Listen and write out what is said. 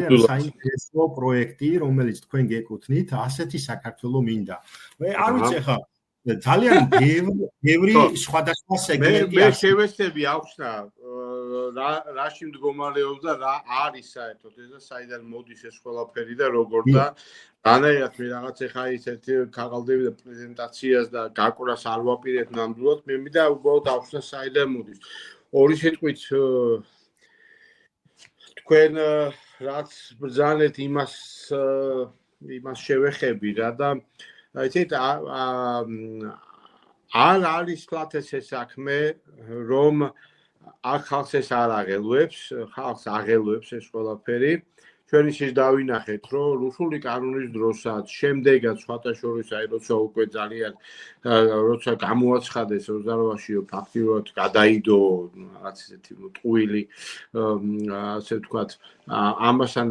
ძალიან საინტერესო პროექტი, რომელიც თქვენ გეკუთვნით, ასეთი საქართველო მინდა. არ ვიცი ახლა ძალიან ბევრი სხვადასხვა სეგმენტი მე შევეცდები ახსნა რაში მდგომარეობს და რა არის საერთოდ ეს და საიდან მოდის ეს ყველაფერი და როგორ და რანაირად მე რაღაც ეხა ისეთი ქაღალდები და პრეზენტაციას და გაკვრას არ ვაპირებ ნამდვილად მე მინდა უბრალოდ ახსნა საიდან მოდის ორი სიტყვით თქვენ რაც ბრძანეთ იმას შევეხები რა და იცით არ არის თქვათ ეს საქმე რომ აქ ხალხს ეს არ აღელვებს ხალხს აღელვებს ეს ყველაფერი ჩვენ ისიც დავინახეთ რომ რუსული კანონის დროსაც შემდეგაც სხვადასხვა აი როცა უკვე ძალიან როცა გამოაცხადეს 28-ში ფაქტიურად გადაიდო რაღაც ესეთი ტყუილი ასე ვთქვათ ამასთან